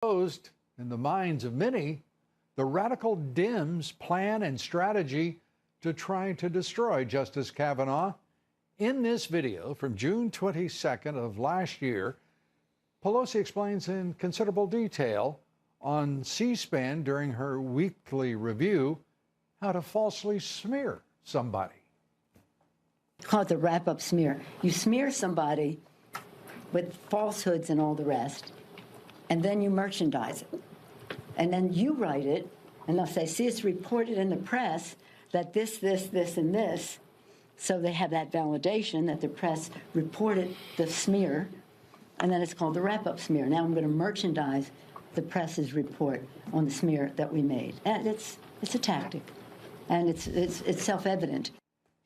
Posed in the minds of many, the radical Dems' plan and strategy to try to destroy Justice Kavanaugh. In this video from June 22nd of last year, Pelosi explains in considerable detail on C-SPAN during her weekly review how to falsely smear somebody. Called the wrap-up smear. You smear somebody with falsehoods and all the rest, and then you merchandise it. And then you write it, and they'll say, see, it's reported in the press that this, and this. So they have that validation that the press reported the smear, and then it's called the wrap-up smear. Now I'm going to merchandise the press's report on the smear that we made. And it's a tactic, and it's self-evident.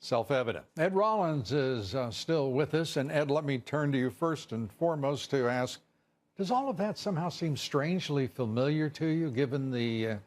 Self-evident. Ed Rollins is still with us. And Ed, let me turn to you first and foremost to ask, does all of that somehow seem strangely familiar to you, given the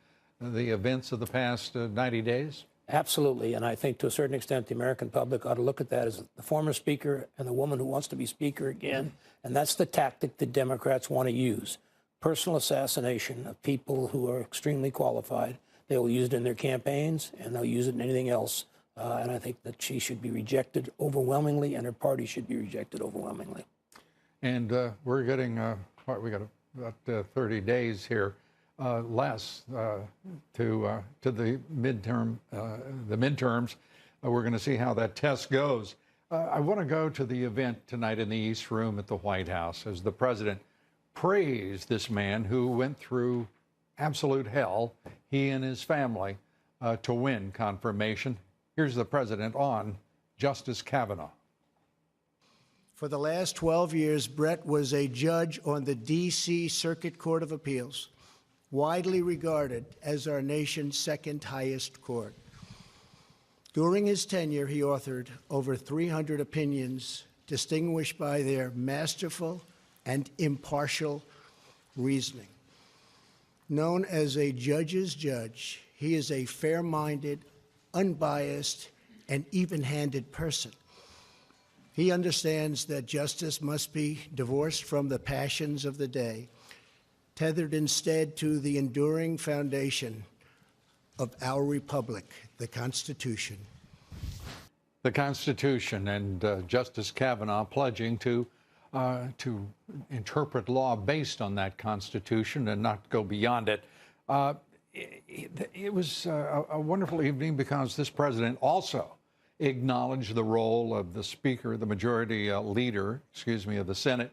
events of the past 90 days? Absolutely. And I think to a certain extent, the American public ought to look at that as the former speaker and the woman who wants to be speaker again. And that's the tactic that Democrats want to use. Personal assassination of people who are extremely qualified. They will use it in their campaigns, and they'll use it in anything else. And I think that she should be rejected overwhelmingly, and her party should be rejected overwhelmingly. And we're getting, we got about 30 days here less to the midterms. We're going to see how that test goes. I want to go to the event tonight in the East Room at the White House as the president praised this man who went through absolute hell, he and his family, to win confirmation. Here's the president on Justice Kavanaugh. For the last 12 years, Brett was a judge on the D.C. Circuit Court of Appeals, widely regarded as our nation's second highest court. During his tenure, he authored over 300 opinions distinguished by their masterful and impartial reasoning. Known as a judge's judge, he is a fair-minded, unbiased, and even-handed person. He understands that justice must be divorced from the passions of the day, tethered instead to the enduring foundation of our republic, the Constitution. The Constitution, and Justice Kavanaugh pledging to interpret law based on that Constitution and not go beyond it. It was a wonderful evening because this president also acknowledged the role of the Speaker, the Majority Leader, of the Senate,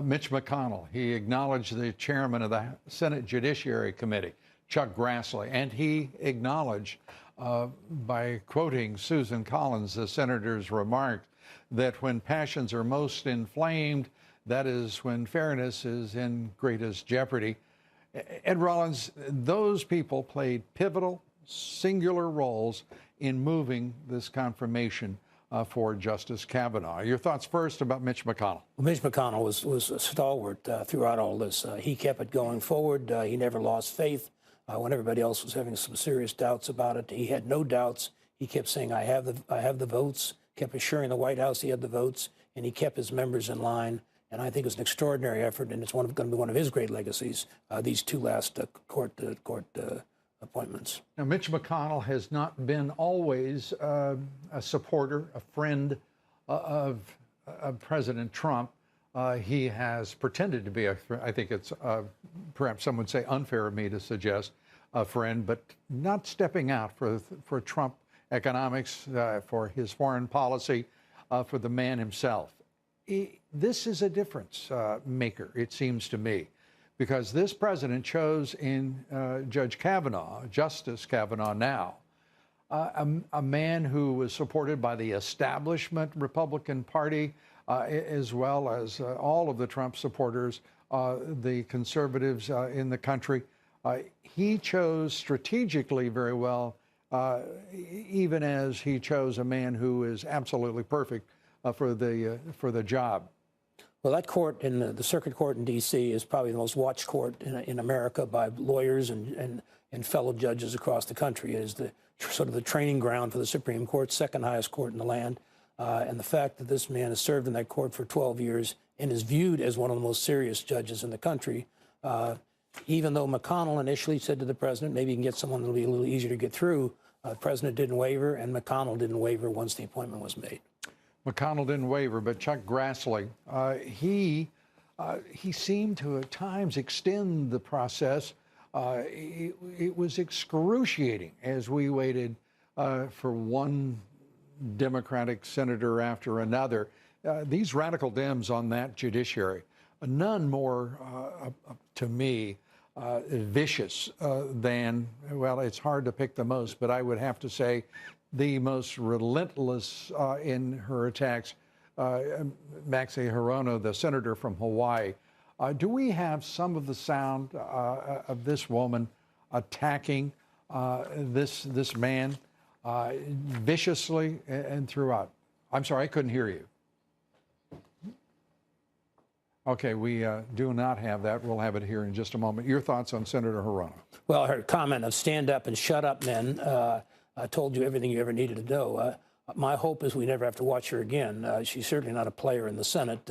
Mitch McConnell. He acknowledged the Chairman of the Senate Judiciary Committee, Chuck Grassley, and he acknowledged, by quoting Susan Collins, the senator's remark, that when passions are most inflamed, that is when fairness is in greatest jeopardy. Ed Rollins, those people played pivotal, singular roles in moving this confirmation for Justice Kavanaugh. Your thoughts first about Mitch McConnell. Well, Mitch McConnell was a stalwart throughout all this. He kept it going forward. He never lost faith. When everybody else was having some serious doubts about it, he had no doubts. He kept saying, I have the votes, kept assuring the White House he had the votes, and he kept his members in line. And I think it's an extraordinary effort, and it's going to be one of his great legacies, these two last court appointments. Now, Mitch McConnell has not been always a supporter, a friend of President Trump. He has pretended to be, I think it's perhaps some would say unfair of me to suggest, a friend, but not stepping out for Trump economics, for his foreign policy, for the man himself. This is a difference maker, it seems to me, because this president chose in Justice Kavanaugh now, a man who was supported by the establishment Republican Party, as well as all of the Trump supporters, the conservatives in the country. He chose strategically very well, even as he chose a man who is absolutely perfect for the job. Well, that court in the Circuit Court in D.C. is probably the most watched court in America by lawyers and fellow judges across the country. It is sort of the training ground for the Supreme Court, second highest court in the land. And the fact that this man has served in that court for 12 years and is viewed as one of the most serious judges in the country even though McConnell initially said to the president, maybe you can get someone that'll be a little easier to get through, the president didn't waver, and McConnell didn't waver once the appointment was made. McConnell didn't waver, but Chuck Grassley, he seemed to at times extend the process. It was excruciating as we waited for one Democratic senator after another. These radical Dems on that judiciary, none more, to me, vicious than, well, it's hard to pick the most, but I would have to say the most relentless in her attacks, Maxie Hirono, the senator from Hawaii. Do we have some of the sound of this woman attacking this man viciously and throughout? I'm sorry, I couldn't hear you. Okay, we do not have that. We'll have it here in just a moment. Your thoughts on Senator Hirono? Well, her comment of stand up and shut up, men, I told you everything you ever needed to know. My hope is we never have to watch her again. She's certainly not a player in the Senate.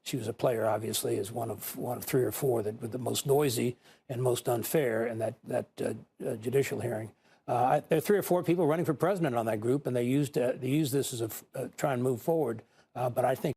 She was a player, obviously, as one of 3 or 4 that were the most noisy and most unfair in that judicial hearing. There are 3 or 4 people running for president on that group, and they used this as a try and move forward. But I think